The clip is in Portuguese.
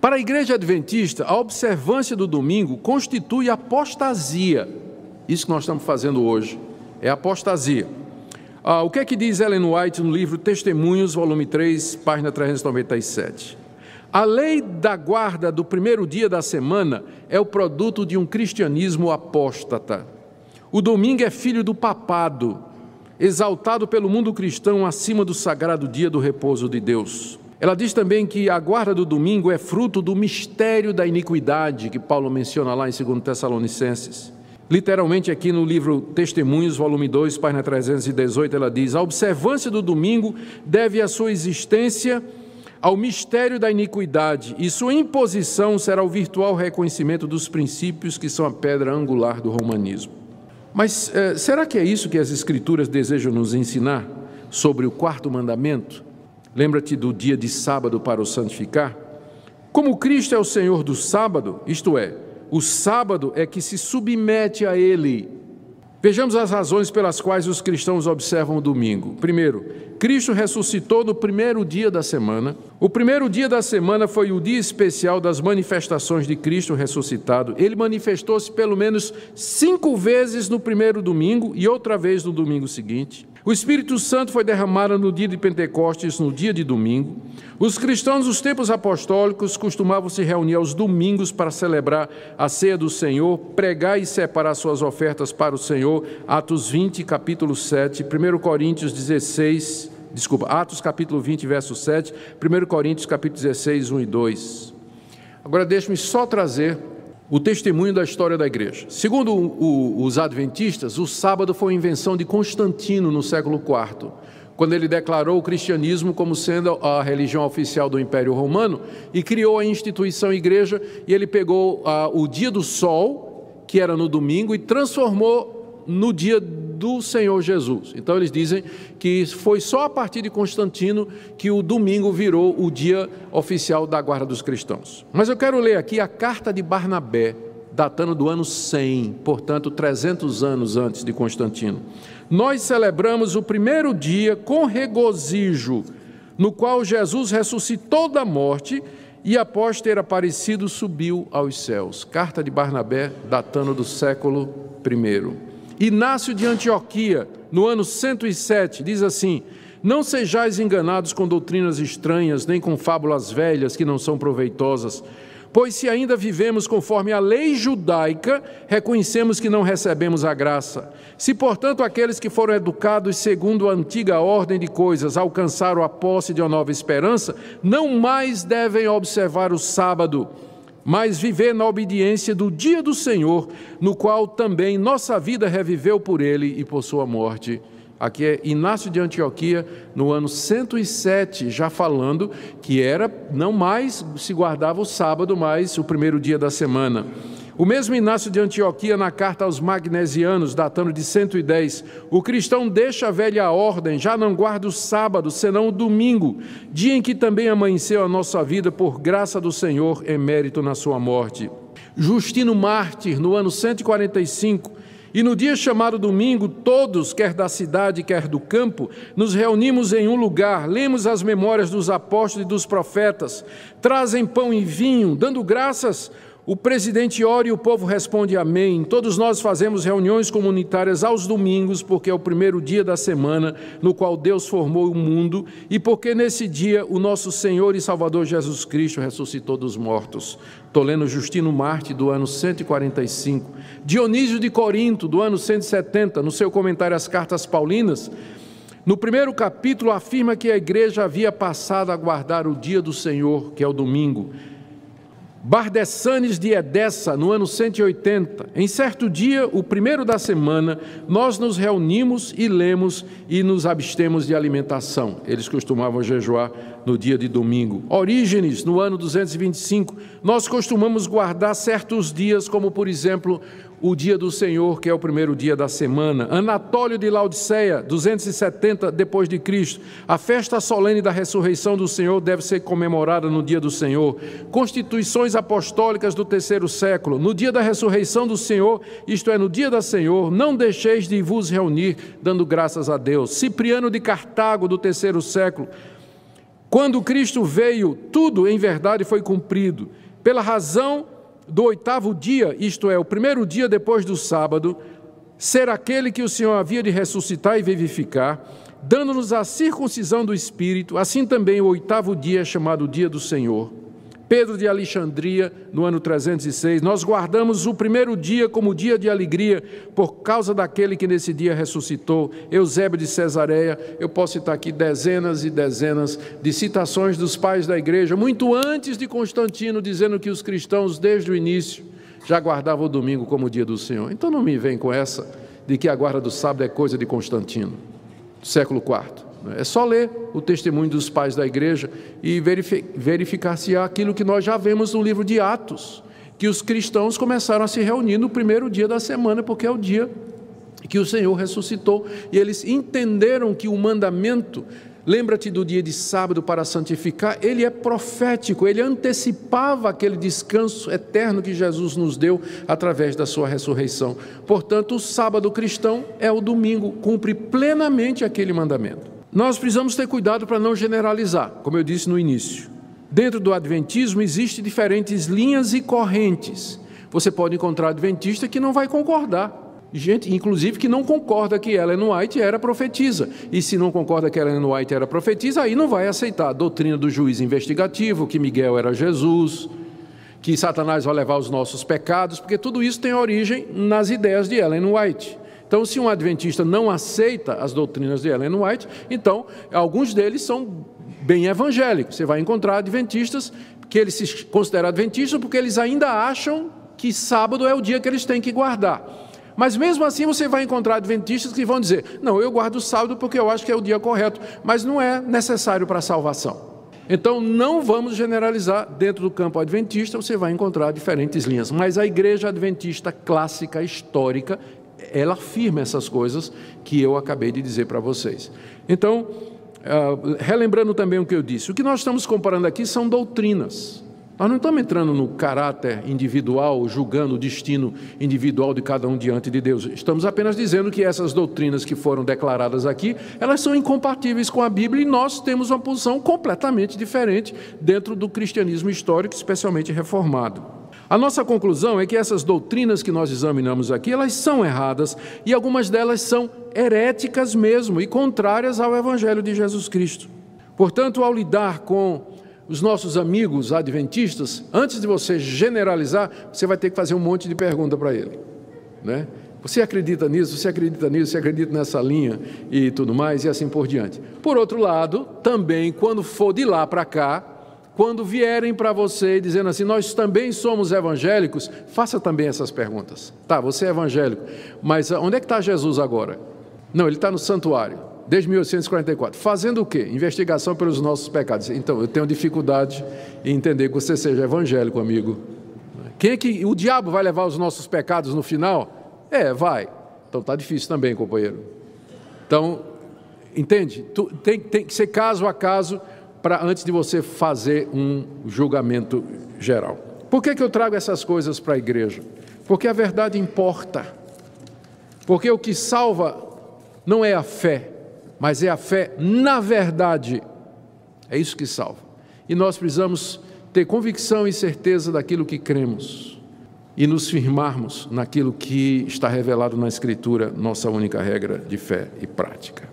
Para a Igreja Adventista, a observância do domingo constitui apostasia. Isso que nós estamos fazendo hoje é apostasia. O que é que diz Ellen White no livro Testemunhos, volume 3, página 397? A lei da guarda do primeiro dia da semana é o produto de um cristianismo apóstata. O domingo é filho do papado, exaltado pelo mundo cristão acima do sagrado dia do repouso de Deus. Ela diz também que a guarda do domingo é fruto do mistério da iniquidade, que Paulo menciona lá em 2 Tessalonicenses. Literalmente aqui no livro Testemunhos, volume 2, página 318, ela diz: a observância do domingo deve a sua existência ao mistério da iniquidade, e sua imposição será o virtual reconhecimento dos princípios que são a pedra angular do romanismo. Mas será que é isso que as Escrituras desejam nos ensinar sobre o quarto mandamento? Lembra-te do dia de sábado para o santificar? Como Cristo é o Senhor do sábado, isto é, o sábado é que se submete a Ele. Vejamos as razões pelas quais os cristãos observam o domingo. Primeiro, Cristo ressuscitou no primeiro dia da semana. O primeiro dia da semana foi o dia especial das manifestações de Cristo ressuscitado. Ele manifestou-se pelo menos 5 vezes no primeiro domingo e outra vez no domingo seguinte. O Espírito Santo foi derramado no dia de Pentecostes, no dia de domingo. Os cristãos dos tempos apostólicos costumavam se reunir aos domingos para celebrar a ceia do Senhor, pregar e separar suas ofertas para o Senhor. Atos 20, capítulo 7, 1 Coríntios 16, Atos capítulo 20, verso 7, 1 Coríntios capítulo 16, 1 e 2. Agora deixe-me só trazer o testemunho da história da igreja. Segundo os adventistas, o sábado foi invenção de Constantino no século IV, quando ele declarou o cristianismo como sendo a religião oficial do Império Romano e criou a instituição igreja, e ele pegou o dia do sol, que era no domingo, e transformou no dia do Senhor Jesus. Então eles dizem que foi só a partir de Constantino que o domingo virou o dia oficial da guarda dos cristãos. Mas eu quero ler aqui a carta de Barnabé, datando do ano 100, portanto 300 anos antes de Constantino. Nós celebramos o primeiro dia com regozijo, no qual Jesus ressuscitou da morte e após ter aparecido subiu aos céus. Carta de Barnabé, datando do século I. Inácio de Antioquia, no ano 107, diz assim: não sejais enganados com doutrinas estranhas, nem com fábulas velhas que não são proveitosas, pois se ainda vivemos conforme a lei judaica, reconhecemos que não recebemos a graça. Se, portanto, aqueles que foram educados segundo a antiga ordem de coisas alcançaram a posse de uma nova esperança, não mais devem observar o sábado, mas viver na obediência do dia do Senhor, no qual também nossa vida reviveu por ele e por sua morte. Aqui é Inácio de Antioquia, no ano 107, já falando que não mais se guardava o sábado, mas o primeiro dia da semana. O mesmo Inácio de Antioquia, na carta aos Magnesianos, datando de 110, o cristão deixa a velha ordem, já não guarda o sábado, senão o domingo, dia em que também amanheceu a nossa vida por graça do Senhor, emérito na sua morte. Justino Mártir, no ano 145, e no dia chamado domingo, todos, quer da cidade, quer do campo, nos reunimos em um lugar, lemos as memórias dos apóstolos e dos profetas, trazem pão e vinho, dando graças. O presidente ora e o povo responde amém. Todos nós fazemos reuniões comunitárias aos domingos, porque é o primeiro dia da semana no qual Deus formou o mundo e porque nesse dia o nosso Senhor e Salvador Jesus Cristo ressuscitou dos mortos. Estou lendo Justino Mártir, do ano 145. Dionísio de Corinto, do ano 170, no seu comentário às cartas paulinas, no primeiro capítulo afirma que a igreja havia passado a guardar o dia do Senhor, que é o domingo. Bardessanes de Edessa, no ano 180, em certo dia, o primeiro da semana, nós nos reunimos e lemos e nos abstemos de alimentação. Eles costumavam jejuar no dia de domingo. Orígenes, no ano 225, nós costumamos guardar certos dias, como por exemplo, o dia do Senhor, que é o primeiro dia da semana. Anatólio de Laodiceia, 270 depois de Cristo, a festa solene da ressurreição do Senhor deve ser comemorada no dia do Senhor. Constituições apostólicas do terceiro século, no dia da ressurreição do Senhor, isto é, no dia da Senhor, não deixeis de vos reunir, dando graças a Deus. Cipriano de Cartago, do terceiro século, Quando Cristo veio, tudo em verdade foi cumprido. Pela razão do 8º dia, isto é, o primeiro dia depois do sábado, ser aquele que o Senhor havia de ressuscitar e vivificar, dando-nos a circuncisão do Espírito, assim também o 8º dia é chamado dia do Senhor. Pedro de Alexandria, no ano 306, nós guardamos o primeiro dia como dia de alegria, por causa daquele que nesse dia ressuscitou. Eusébio de Cesareia, eu posso citar aqui dezenas e dezenas de citações dos pais da igreja, muito antes de Constantino, dizendo que os cristãos, desde o início, já guardavam o domingo como dia do Senhor. Então não me vem com essa de que a guarda do sábado é coisa de Constantino, do século IV. É só ler o testemunho dos pais da igreja e verificar se há aquilo que nós já vemos no livro de Atos, que os cristãos começaram a se reunir no primeiro dia da semana, porque é o dia que o Senhor ressuscitou, e eles entenderam que o mandamento, lembra-te do dia de sábado para santificar, ele é profético, ele antecipava aquele descanso eterno que Jesus nos deu através da sua ressurreição. Portanto, o sábado cristão é o domingo, cumpre plenamente aquele mandamento. Nós precisamos ter cuidado para não generalizar, como eu disse no início. Dentro do adventismo existem diferentes linhas e correntes. Você pode encontrar adventista que não vai concordar. Gente, inclusive, que não concorda que Ellen White era profetisa. E se não concorda que Ellen White era profetisa, aí não vai aceitar a doutrina do juiz investigativo, que Miguel era Jesus, que Satanás vai levar os nossos pecados, porque tudo isso tem origem nas ideias de Ellen White. Então, se um adventista não aceita as doutrinas de Ellen White, então, alguns deles são bem evangélicos. Você vai encontrar adventistas que eles se consideram adventistas porque eles ainda acham que sábado é o dia que eles têm que guardar. Mas mesmo assim você vai encontrar adventistas que vão dizer, não, eu guardo o sábado porque eu acho que é o dia correto, mas não é necessário para a salvação. Então, não vamos generalizar. Dentro do campo adventista, você vai encontrar diferentes linhas. Mas a igreja adventista clássica, histórica, ela afirma essas coisas que eu acabei de dizer para vocês. Então, relembrando também o que eu disse, o que nós estamos comparando aqui são doutrinas. Nós não estamos entrando no caráter individual, julgando o destino individual de cada um diante de Deus. Estamos apenas dizendo que essas doutrinas que foram declaradas aqui, elas são incompatíveis com a Bíblia e nós temos uma posição completamente diferente dentro do cristianismo histórico, especialmente reformado. A nossa conclusão é que essas doutrinas que nós examinamos aqui, elas são erradas e algumas delas são heréticas mesmo e contrárias ao Evangelho de Jesus Cristo. Portanto, ao lidar com os nossos amigos adventistas, antes de você generalizar, você vai ter que fazer um monte de pergunta para ele, né? Você acredita nisso? Você acredita nisso? Você acredita nessa linha? E tudo mais, e assim por diante. Por outro lado, também, quando for de lá para cá, quando vierem para você dizendo assim, nós também somos evangélicos, faça também essas perguntas. Tá, você é evangélico, mas onde é que está Jesus agora? Não, ele está no santuário, desde 1844. Fazendo o quê? Investigação pelos nossos pecados. Então, eu tenho dificuldade em entender que você seja evangélico, amigo. Quem é que o diabo vai levar os nossos pecados no final? Vai. Então, está difícil também, companheiro. Então, entende? Tem que ser caso a caso, antes de você fazer um julgamento geral. Por que eu trago essas coisas para a igreja? Porque a verdade importa. Porque o que salva não é a fé, mas é a fé na verdade. É isso que salva. E nós precisamos ter convicção e certeza daquilo que cremos e nos firmarmos naquilo que está revelado na Escritura, nossa única regra de fé e prática.